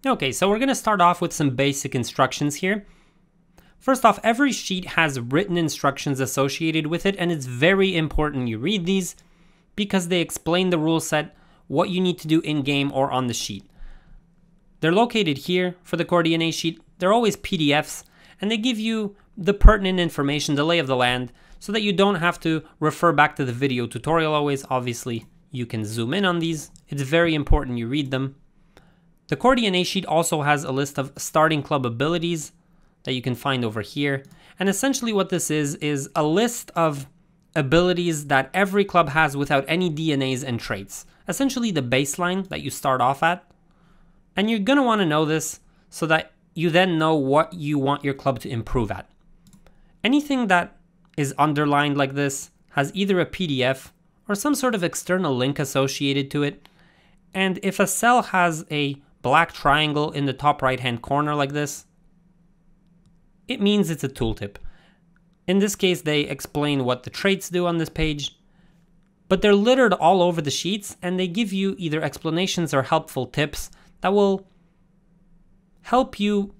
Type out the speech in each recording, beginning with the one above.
Okay, so we're going to start off with some basic instructions here. First off, every sheet has written instructions associated with it, and it's very important you read these because they explain the rule set, what you need to do in-game or on the sheet. They're located here for the CoreDNA sheet. They're always PDFs, and they give you the pertinent information, the lay of the land, so that you don't have to refer back to the video tutorial always. Obviously, you can zoom in on these. It's very important you read them. The CoreDNA sheet also has a list of starting club abilities that you can find over here. And essentially what this is a list of abilities that every club has without any DNAs and traits. Essentially the baseline that you start off at. And you're gonna wanna know this so that you then know what you want your club to improve at. Anything that is underlined like this has either a PDF or some sort of external link associated to it. And if a cell has a black triangle in the top right hand corner like this, it means it's a tooltip. In this case, they explain what the traits do on this page, but they're littered all over the sheets and they give you either explanations or helpful tips that will help you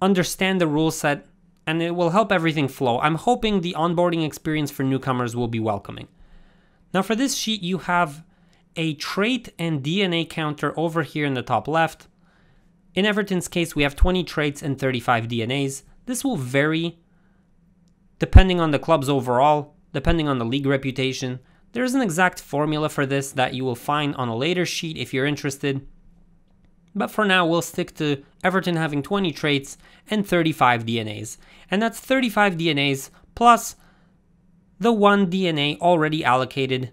understand the rule set, and it will help everything flow. I'm hoping the onboarding experience for newcomers will be welcoming. Now for this sheet, you have a trait and DNA counter over here in the top left. In Everton's case, we have 20 traits and 35 DNAs. This will vary depending on the club's overall, depending on the league reputation. There is an exact formula for this that you will find on a later sheet if you're interested. But for now, we'll stick to Everton having 20 traits and 35 DNAs. And that's 35 DNAs plus the 1 DNA already allocated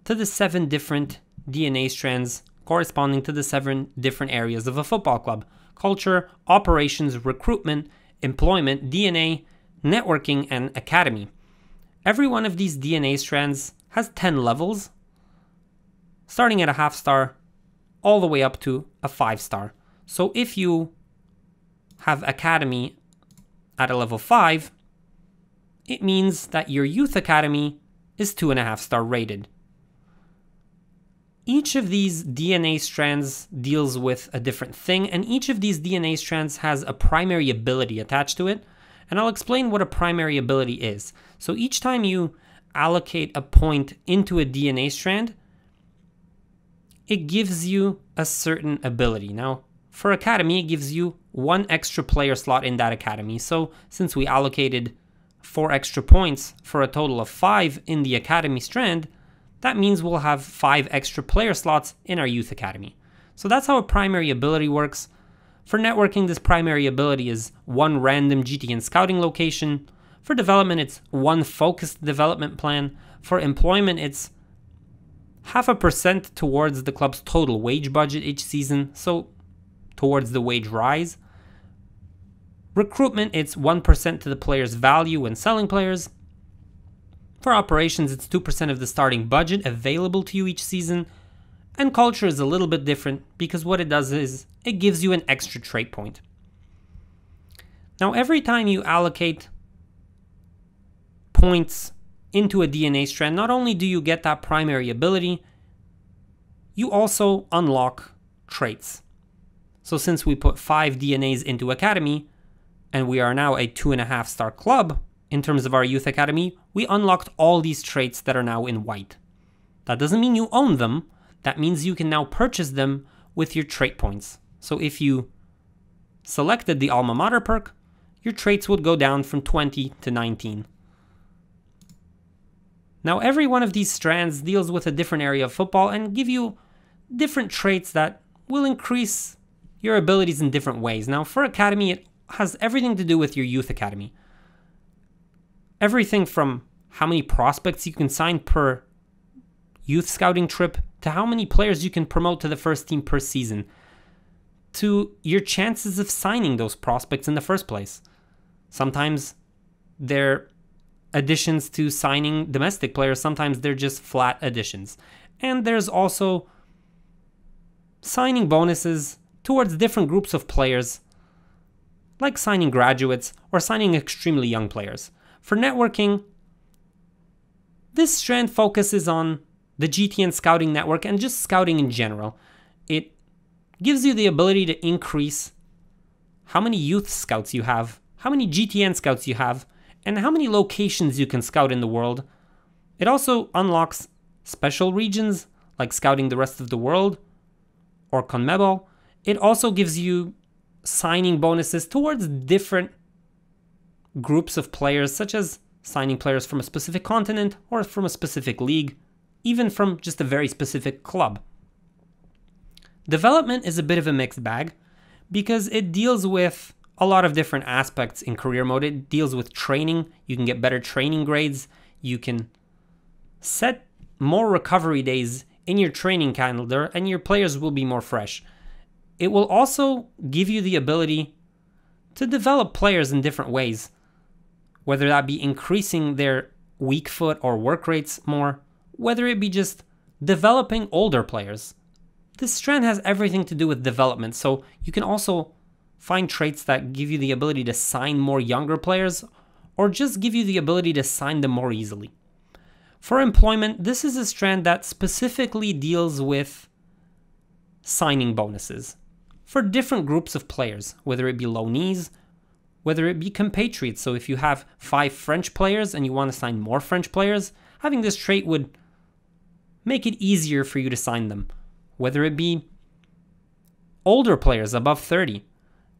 to the 7 different DNA strands corresponding to the 7 different areas of a football club: culture, operations, recruitment, employment, DNA, networking, and academy. Every one of these DNA strands has 10 levels, starting at a half star all the way up to a 5-star. So if you have academy at a level 5, it means that your youth academy is 2.5-star rated. Each of these DNA strands deals with a different thing, and each of these DNA strands has a primary ability attached to it, and I'll explain what a primary ability is. So each time you allocate a point into a DNA strand, it gives you a certain ability. Now, for academy, it gives you 1 extra player slot in that academy. So since we allocated 4 extra points for a total of 5 in the academy strand, that means we'll have 5 extra player slots in our youth academy. So that's how a primary ability works. For networking, this primary ability is 1 random GTN scouting location. For development, it's 1 focused development plan. For employment, it's 0.5% towards the club's total wage budget each season, so towards the wage rise. Recruitment, it's 1% to the player's value when selling players. For operations, it's 2% of the starting budget available to you each season. And culture is a little bit different because what it does is it gives you an extra trait point. Now, every time you allocate points into a DNA strand, not only do you get that primary ability, you also unlock traits. So since we put 5 DNAs into academy, and we are now a 2.5-star club in terms of our youth academy, we unlocked all these traits that are now in white. That doesn't mean you own them. That means you can now purchase them with your trait points. So if you selected the alma mater perk, your traits would go down from 20 to 19. Now every one of these strands deals with a different area of football and give you different traits that will increase your abilities in different ways. Now for academy, it has everything to do with your youth academy. Everything from how many prospects you can sign per youth scouting trip, to how many players you can promote to the first team per season, to your chances of signing those prospects in the first place. Sometimes they're additions to signing domestic players, sometimes they're just flat additions. And there's also signing bonuses towards different groups of players, like signing graduates or signing extremely young players. For networking, this strand focuses on the GTN scouting network and just scouting in general. It gives you the ability to increase how many youth scouts you have, how many GTN scouts you have, and how many locations you can scout in the world. It also unlocks special regions like scouting the rest of the world or CONMEBOL. It also gives you signing bonuses towards different groups of players, such as signing players from a specific continent or from a specific league, even from just a very specific club. Development is a bit of a mixed bag because it deals with a lot of different aspects in career mode. It deals with training. You can get better training grades. You can set more recovery days in your training calendar and your players will be more fresh. It will also give you the ability to develop players in different ways, whether that be increasing their weak foot or work rates more, whether it be just developing older players. This strand has everything to do with development, so you can also find traits that give you the ability to sign more younger players or just give you the ability to sign them more easily. For employment, this is a strand that specifically deals with signing bonuses for different groups of players, whether it be loanees, whether it be compatriots. So if you have 5 French players and you want to sign more French players, having this trait would make it easier for you to sign them. Whether it be older players above 30.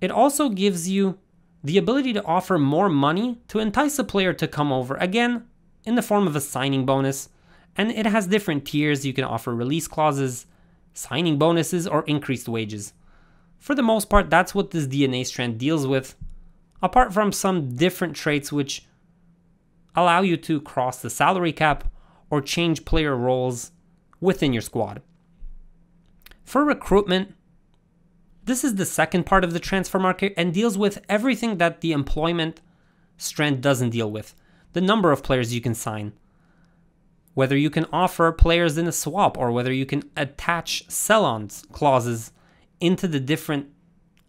It also gives you the ability to offer more money to entice a player to come over, again, in the form of a signing bonus. And it has different tiers. You can offer release clauses, signing bonuses, or increased wages. For the most part, that's what this DNA strand deals with, apart from some different traits which allow you to cross the salary cap or change player roles within your squad. For recruitment, this is the second part of the transfer market and deals with everything that the employment strand doesn't deal with. The number of players you can sign, whether you can offer players in a swap or whether you can attach sell-on clauses into the different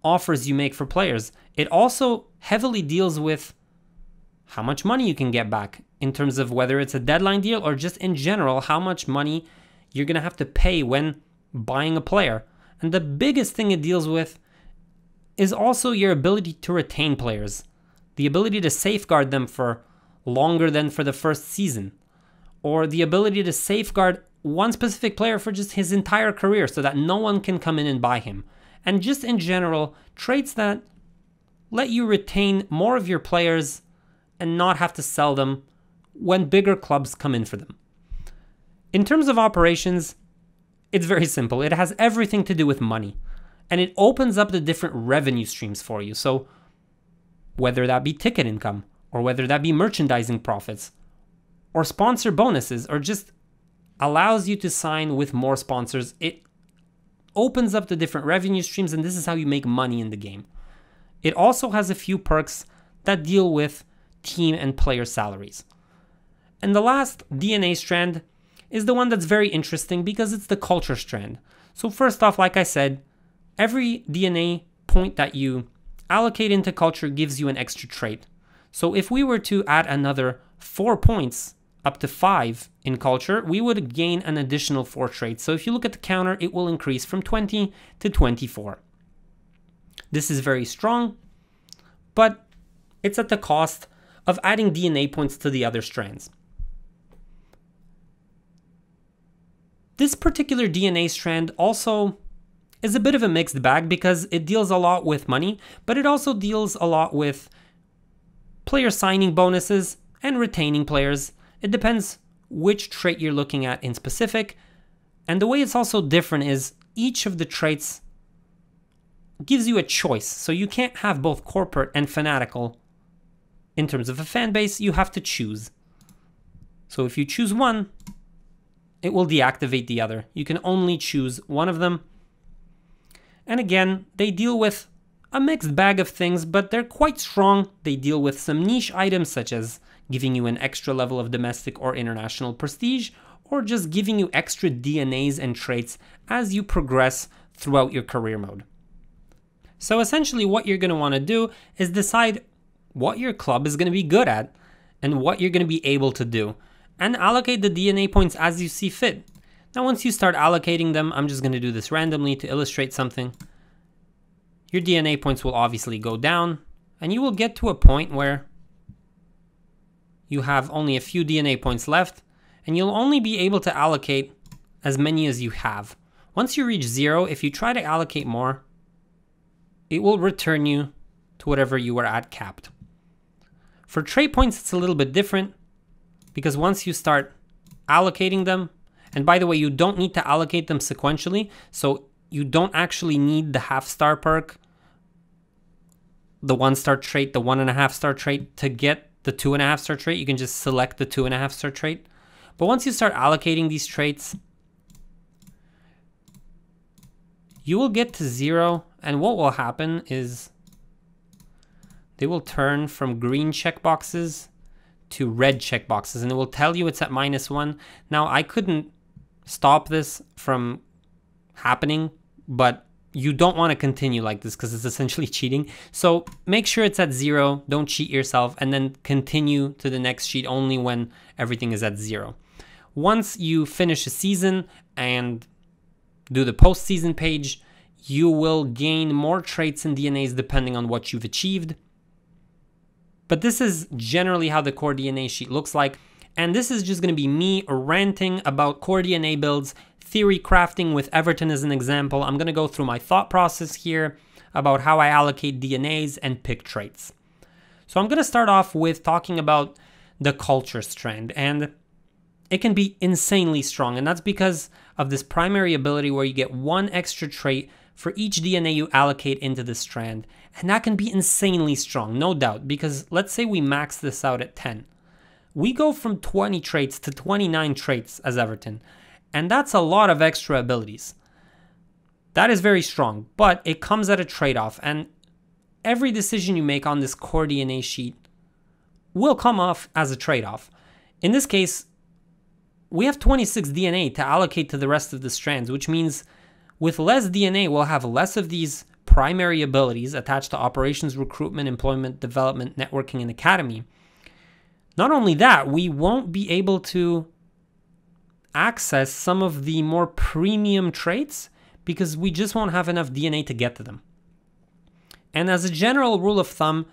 offers you make for players. It also heavily deals with how much money you can get back in terms of whether it's a deadline deal or just in general how much money you're going to have to pay when buying a player. And the biggest thing it deals with is also your ability to retain players, the ability to safeguard them for longer than for the first season, or the ability to safeguard one specific player for just his entire career so that no one can come in and buy him. And just in general, traits that let you retain more of your players and not have to sell them when bigger clubs come in for them. In terms of operations, it's very simple. It has everything to do with money, and it opens up the different revenue streams for you. So whether that be ticket income, or whether that be merchandising profits, or sponsor bonuses, or just allows you to sign with more sponsors, it opens up the different revenue streams, and this is how you make money in the game. It also has a few perks that deal with team and player salaries. And the last DNA strand is the one that's very interesting because it's the culture strand. So first off, like I said, every DNA point that you allocate into culture gives you an extra trait. So if we were to add another 4 points up to 5 in culture, we would gain an additional 4 traits. So if you look at the counter, it will increase from 20 to 24. This is very strong, but it's at the cost of adding DNA points to the other strands. This particular DNA strand also is a bit of a mixed bag because it deals a lot with money, but it also deals a lot with player signing bonuses and retaining players. It depends which trait you're looking at in specific. And the way it's also different is each of the traits gives you a choice. So you can't have both corporate and fanatical. In terms of a fan base, you have to choose. So if you choose one, it will deactivate the other. You can only choose one of them. And again, they deal with a mixed bag of things, but they're quite strong. They deal with some niche items such as giving you an extra level of domestic or international prestige, or just giving you extra DNAs and traits as you progress throughout your career mode. So essentially what you're going to want to do is decide what your club is going to be good at and what you're going to be able to do, and allocate the DNA points as you see fit. Now, once you start allocating them, I'm just going to do this randomly to illustrate something. Your DNA points will obviously go down, and you will get to a point where you have only a few DNA points left, and you'll only be able to allocate as many as you have. Once you reach 0, if you try to allocate more, it will return you to whatever you were at capped. For trait points, it's a little bit different, because once you start allocating them, and by the way, you don't need to allocate them sequentially, so you don't actually need the half-star perk, the 1-star trait, the 1.5-star trait to get the 2.5-star trait. You can just select the 2.5-star trait. But once you start allocating these traits, you will get to 0, and what will happen is they will turn from green checkboxes to red checkboxes, and it will tell you it's at -1. Now, I couldn't stop this from happening, but you don't want to continue like this because it's essentially cheating. So make sure it's at 0, don't cheat yourself, and then continue to the next sheet only when everything is at 0. Once you finish a season and do the postseason page, you will gain more traits and DNAs depending on what you've achieved. But this is generally how the CoreDNA sheet looks like. And this is just going to be me ranting about CoreDNA builds, theory crafting with Everton as an example. I'm going to go through my thought process here about how I allocate DNAs and pick traits. So I'm going to start off with talking about the culture strand, and it can be insanely strong, and that's because of this primary ability where you get 1 extra trait for each DNA you allocate into the strand, and that can be insanely strong, no doubt, because let's say we max this out at 10. We go from 20 traits to 29 traits as Everton, and that's a lot of extra abilities. That is very strong, but it comes at a trade-off, and every decision you make on this CoreDNA sheet will come off as a trade-off. In this case, we have 26 DNA to allocate to the rest of the strands, which means with less DNA, we'll have less of these primary abilities attached to operations, recruitment, employment, development, networking, and academy. Not only that, we won't be able to access some of the more premium traits because we just won't have enough DNA to get to them. And as a general rule of thumb,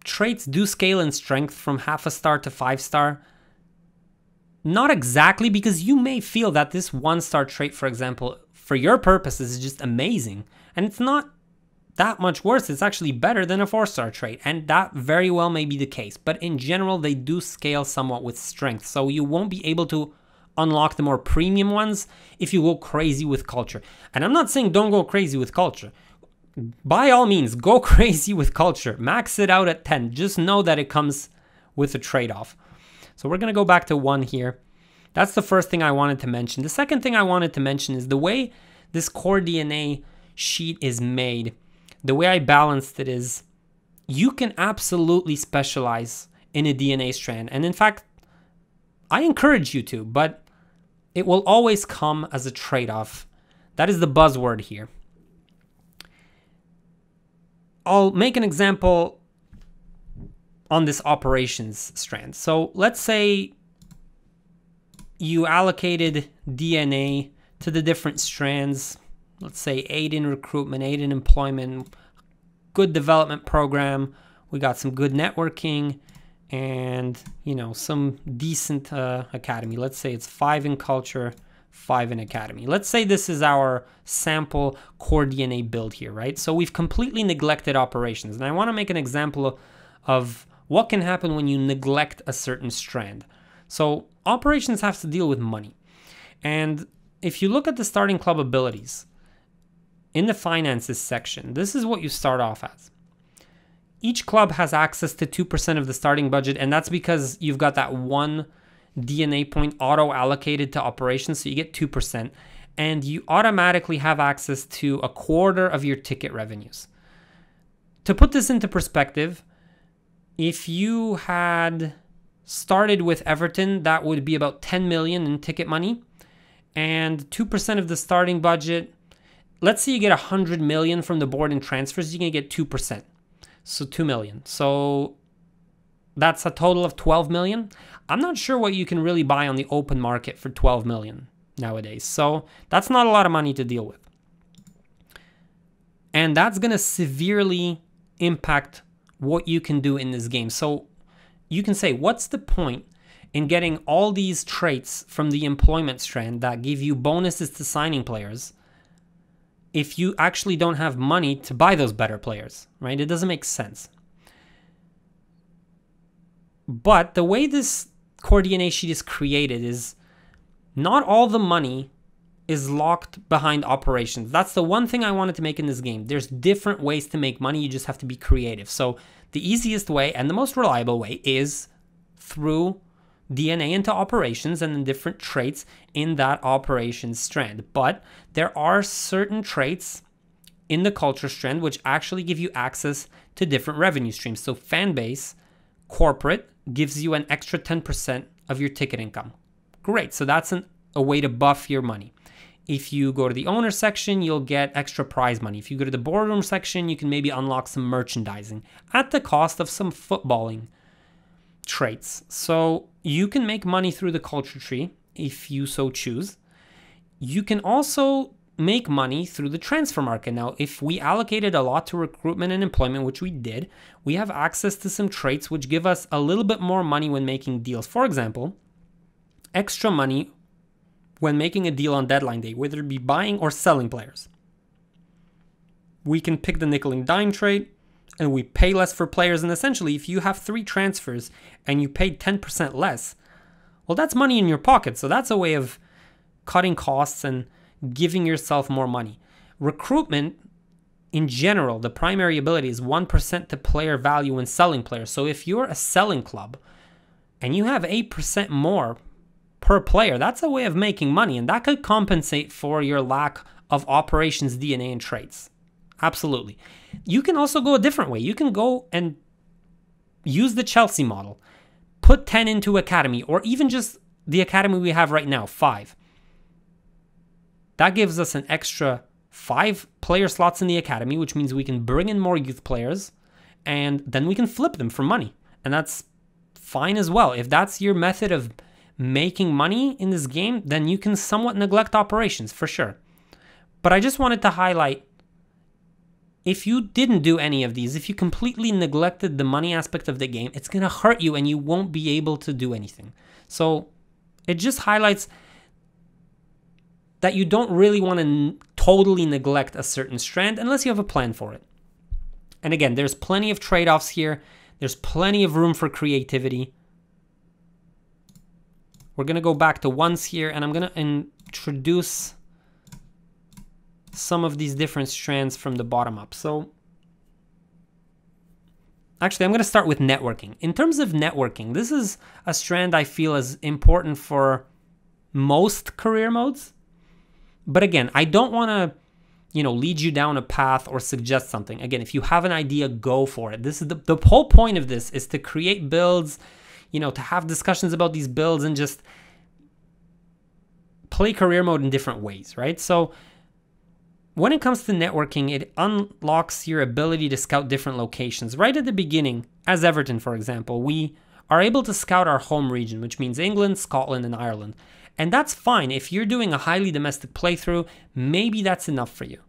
traits do scale in strength from 0.5 star to 5 star. Not exactly, because you may feel that this 1-star trait, for example, for your purposes is just amazing. And it's not that much worse. It's actually better than a 4-star trait. And that very well may be the case. But in general, they do scale somewhat with strength. So you won't be able to unlock the more premium ones if you go crazy with culture. And I'm not saying don't go crazy with culture. By all means, go crazy with culture. Max it out at 10. Just know that it comes with a trade-off. So we're going to go back to 1 here. That's the first thing I wanted to mention. The second thing I wanted to mention is the way this CoreDNA sheet is made. The way I balanced it is you can absolutely specialize in a DNA strand. And in fact, I encourage you to, but it will always come as a trade-off. That is the buzzword here. I'll make an example on this operations strand. So let's say you allocated DNA to the different strands. Let's say 8 in recruitment, 8 in employment, good development program. We got some good networking and, you know, some decent academy. Let's say it's 5 in culture, 5 in academy. Let's say this is our sample CoreDNA build here, right? So we've completely neglected operations. And I want to make an example of what can happen when you neglect a certain strand. So operations have to deal with money. And if you look at the starting club abilities in the finances section, this is what you start off as. Each club has access to 2% of the starting budget, and that's because you've got that 1 DNA point auto allocated to operations, so you get 2%, and you automatically have access to 1/4 of your ticket revenues. To put this into perspective, if you had started with Everton, that would be about 10 million in ticket money, and 2% of the starting budget. Let's say you get 100 million from the board in transfers, you're gonna get 2%. So 2 million. So that's a total of 12 million. I'm not sure what you can really buy on the open market for 12 million. nowadays. So that's not a lot of money to deal with. And that's going to severely impact what you can do in this game. So you can say, what's the point in getting all these traits from the employment strand that give you bonuses to signing players if you actually don't have money to buy those better players, right? It doesn't make sense. But the way this CoreDNA sheet is created is not all the money is locked behind operations. That's the one thing I wanted to make in this game. There's different ways to make money. You just have to be creative. So the easiest way and the most reliable way is through DNA into operations and the different traits in that operations strand. But there are certain traits in the culture strand which actually give you access to different revenue streams. So fan base, corporate gives you an extra 10% of your ticket income. Great. So that's a way to buff your money. If you go to the owner section, you'll get extra prize money. If you go to the boardroom section, you can maybe unlock some merchandising at the cost of some footballing traits. So you can make money through the culture tree if you so choose. You can also make money through the transfer market. Now, if we allocated a lot to recruitment and employment, which we did, we have access to some traits which give us a little bit more money when making deals. For example, extra money when making a deal on deadline day, whether it be buying or selling players. We can pick the nickel and dime trait and we pay less for players. And essentially, if you have 3 transfers and you paid 10% less, well, that's money in your pocket. So that's a way of cutting costs and giving yourself more money. Recruitment, in general, the primary ability is 1% to player value when selling players. So if you're a selling club and you have 8% more per player, that's a way of making money, and that could compensate for your lack of operations DNA and traits. Absolutely. You can also go a different way. You can go and use the Chelsea model, put 10 into academy, or even just the academy we have right now, 5. That gives us an extra 5 player slots in the academy, which means we can bring in more youth players, and then we can flip them for money. And that's fine as well. If that's your method of making money in this game, then you can somewhat neglect operations for sure. But I just wanted to highlight, if you didn't do any of these, if you completely neglected the money aspect of the game, it's going to hurt you and you won't be able to do anything. So it just highlights that you don't really want to totally neglect a certain strand unless you have a plan for it. And again, there's plenty of trade-offs here. There's plenty of room for creativity. We're going to go back to ones here, and I'm going to introduce some of these different strands from the bottom up. So actually, I'm going to start with networking. In terms of networking, this is a strand I feel is important for most career modes. But again, I don't want to, lead you down a path or suggest something. Again, if you have an idea, go for it. This is the whole point of this is to create builds, to have discussions about these builds and just play career mode in different ways, right? So when it comes to networking, it unlocks your ability to scout different locations. Right at the beginning, as Everton, for example, we are able to scout our home region, which means England, Scotland, and Ireland. And that's fine. If you're doing a highly domestic playthrough, maybe that's enough for you.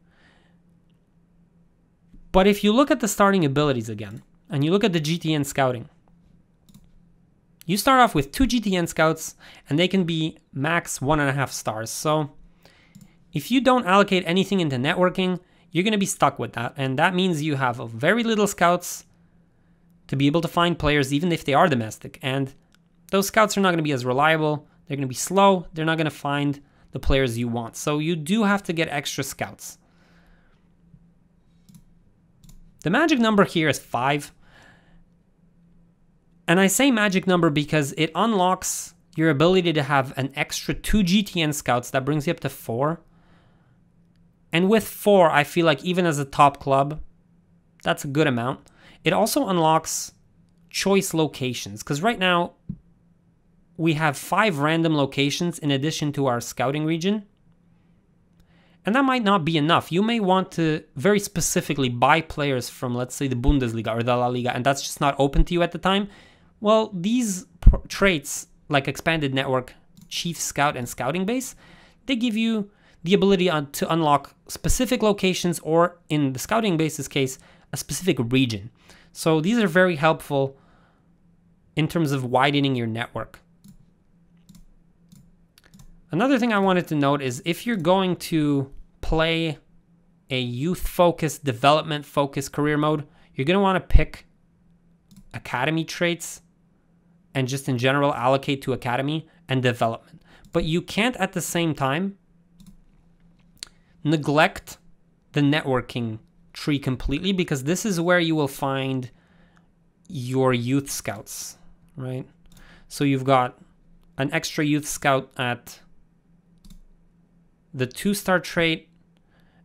But if you look at the starting abilities again, and you look at the GTN scouting, you start off with 2 GTN scouts, and they can be max 1.5 stars. So if you don't allocate anything into networking, you're going to be stuck with that. And that means you have very little scouts to be able to find players, even if they are domestic. And those scouts are not going to be as reliable. They're going to be slow. They're not going to find the players you want. So you do have to get extra scouts. The magic number here is 5. And I say magic number because it unlocks your ability to have an extra 2 GTN scouts. That brings you up to 4. And with 4, I feel like even as a top club, that's a good amount. It also unlocks choice locations, because right now we have 5 random locations in addition to our scouting region. And that might not be enough. You may want to very specifically buy players from, let's say, the Bundesliga or the La Liga, and that's just not open to you at the time. Well, these traits, like expanded network, chief scout, and scouting base, they give you the ability to unlock specific locations, or in the scouting basis case, a specific region. So these are very helpful in terms of widening your network. Another thing I wanted to note is if you're going to play a youth-focused, development-focused career mode, you're going to want to pick academy traits and just in general allocate to academy and development. But you can't at the same time neglect the networking tree completely, because this is where you will find your youth scouts, right? So you've got an extra youth scout at the 2-star trait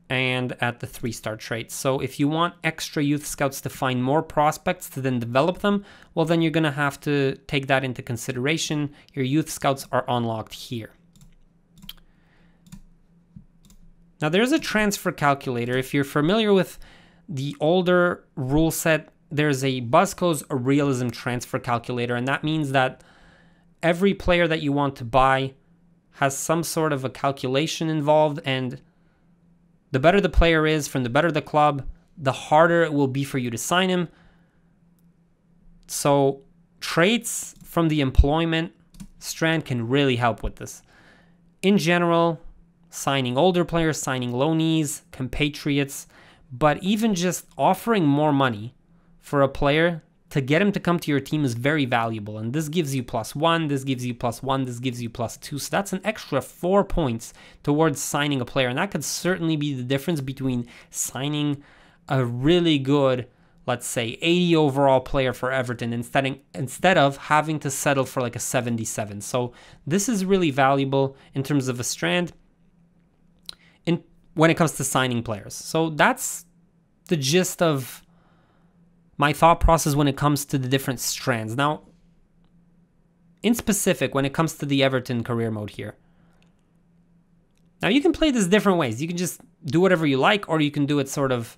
and at the 3-star trait. So if you want extra youth scouts to find more prospects to then develop them, well, then you're going to have to take that into consideration. Your youth scouts are unlocked here. Now there's a transfer calculator. If you're familiar with the older rule set, there's a Buzzko's realism transfer calculator, and that means that every player that you want to buy has some sort of a calculation involved, and the better the player is, from the better the club, the harder it will be for you to sign him. So traits from the employment strand can really help with this. In general, signing older players, signing loanees, compatriots, but even just offering more money for a player to get him to come to your team is very valuable. And this gives you +1, this gives you +1, this gives you +2. So that's an extra 4 points towards signing a player. And that could certainly be the difference between signing a really good, let's say, 80 overall player for Everton instead of having to settle for like a 77. So this is really valuable in terms of a strand when it comes to signing players. So that's the gist of my thought process when it comes to the different strands. Now, in specific, when it comes to the Everton career mode here. Now, you can play this different ways. You can just do whatever you like, or you can do it sort of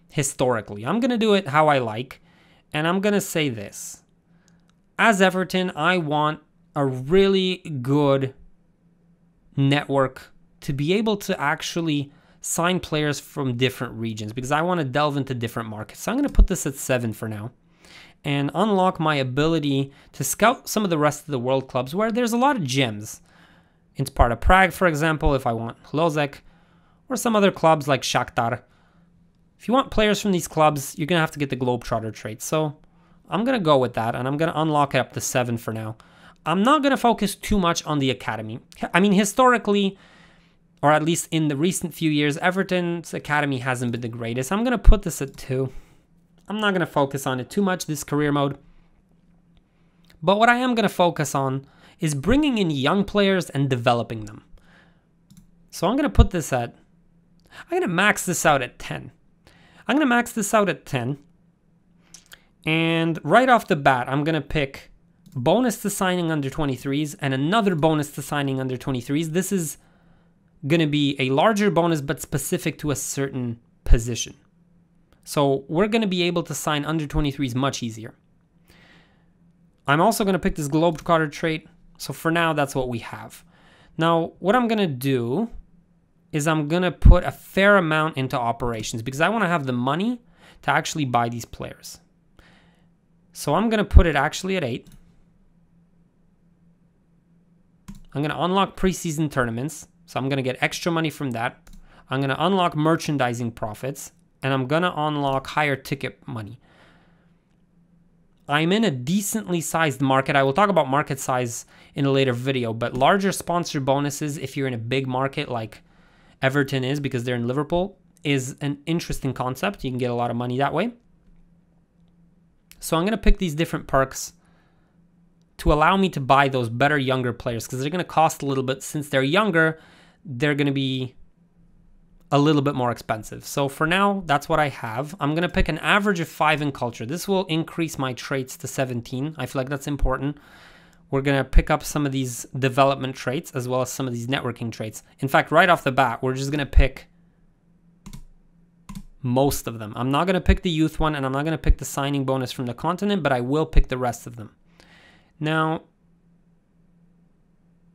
historically. I'm going to do it how I like, and I'm going to say this. As Everton, I want a really good network to be able to actually sign players from different regions, because I want to delve into different markets. So I'm going to put this at 7 for now and unlock my ability to scout some of the rest of the world clubs where there's a lot of gems. In Sparta Prague, for example, if I want Lozek, or some other clubs like Shakhtar. If you want players from these clubs, you're going to have to get the Globetrotter trait. So I'm going to go with that, and I'm going to unlock it up to 7 for now. I'm not going to focus too much on the academy. I mean, historically, or at least in the recent few years, Everton's academy hasn't been the greatest. I'm going to put this at 2. I'm not going to focus on it too much, this career mode. But what I am going to focus on is bringing in young players and developing them. So I'm going to put this at, I'm going to max this out at 10. I'm going to max this out at 10. And right off the bat, I'm going to pick bonus to signing under 23s and another bonus to signing under 23s. This is going to be a larger bonus, but specific to a certain position. So we're going to be able to sign under 23s much easier. I'm also going to pick this Globetrotter trait. So for now, that's what we have. Now, what I'm going to do is I'm going to put a fair amount into operations, because I want to have the money to actually buy these players. So I'm going to put it actually at 8. I'm going to unlock preseason tournaments. So I'm going to get extra money from that. I'm going to unlock merchandising profits, and I'm going to unlock higher ticket money. I'm in a decently sized market. I will talk about market size in a later video, but larger sponsor bonuses, if you're in a big market like Everton is, because they're in Liverpool, is an interesting concept. You can get a lot of money that way. So I'm going to pick these different perks to allow me to buy those better younger players, because they're going to cost a little bit. Since they're younger, they're going to be a little bit more expensive. So for now, that's what I have. I'm going to pick an average of 5 in culture. This will increase my traits to 17. I feel like that's important. We're going to pick up some of these development traits as well as some of these networking traits. In fact, right off the bat, we're just going to pick most of them. I'm not going to pick the youth one, and I'm not going to pick the signing bonus from the continent, but I will pick the rest of them. Now,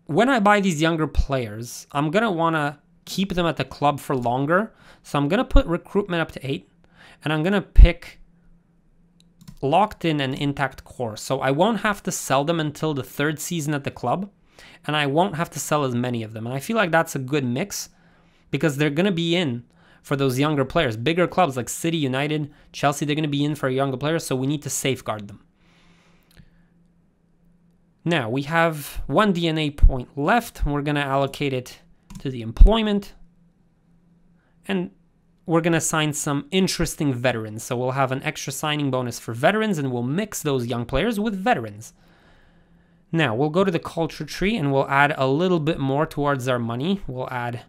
when I buy these younger players, I'm going to want to keep them at the club for longer. So I'm going to put recruitment up to 8, and I'm going to pick locked in and intact core. So I won't have to sell them until the 3rd season at the club, and I won't have to sell as many of them. And I feel like that's a good mix because they're going to be in for those younger players. Bigger clubs like City, United, Chelsea, they're going to be in for younger players, so we need to safeguard them. Now, we have 1 DNA point left. We're going to allocate it to the employment. And we're going to sign some interesting veterans. So we'll have an extra signing bonus for veterans, and we'll mix those young players with veterans. Now, we'll go to the culture tree, and we'll add a little bit more towards our money. We'll add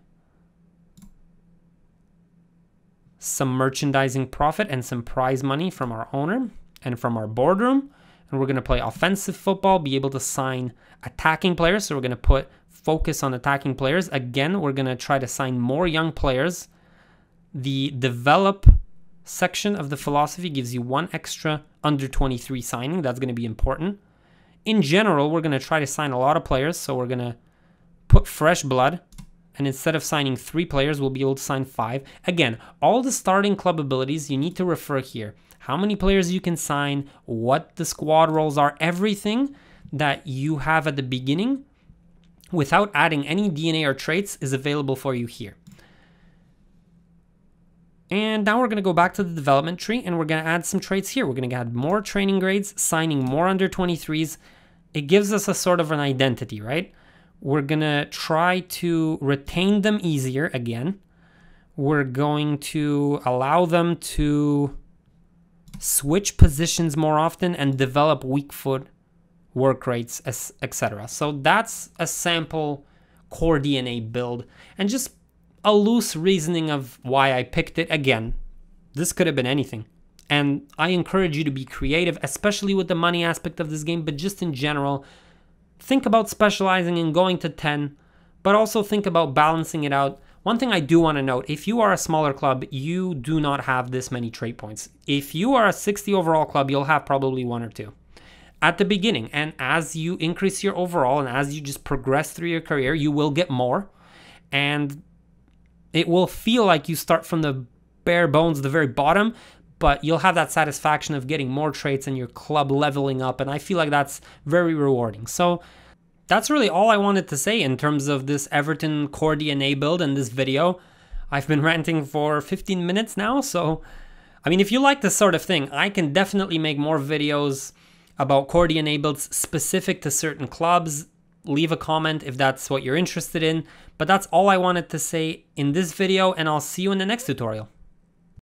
some merchandising profit and some prize money from our owner and from our boardroom. And we're going to play offensive football, be able to sign attacking players. So we're going to put focus on attacking players. Again, we're going to try to sign more young players. The develop section of the philosophy gives you 1 extra under 23 signing. That's going to be important. In general, we're going to try to sign a lot of players. So we're going to put fresh blood. And instead of signing 3 players, we'll be able to sign 5. Again, all the starting club abilities, you need to refer here. How many players you can sign, what the squad roles are, everything that you have at the beginning without adding any DNA or traits is available for you here. And now we're going to go back to the development tree, and we're going to add some traits here. We're going to add more training grades, signing more under 23s. It gives us a sort of an identity, right? We're going to try to retain them easier again. We're going to allow them to switch positions more often and develop weak foot work rates, etc. So that's a sample CoreDNA build and just a loose reasoning of why I picked it. Again, this could have been anything. And I encourage you to be creative, especially with the money aspect of this game, but just in general, think about specializing and going to 10, but also think about balancing it out. One thing I do want to note, if you are a smaller club, you do not have this many trait points. If you are a 60 overall club, you'll have probably 1 or 2 at the beginning. And as you increase your overall and as you just progress through your career, you will get more. And it will feel like you start from the bare bones, the very bottom, but you'll have that satisfaction of getting more traits and your club leveling up. And I feel like that's very rewarding. So that's really all I wanted to say in terms of this Everton CoreDNA build in this video. I've been ranting for 15 minutes now, so I mean, if you like this sort of thing, I can definitely make more videos about CoreDNA builds specific to certain clubs. Leave a comment if that's what you're interested in, but that's all I wanted to say in this video, and I'll see you in the next tutorial.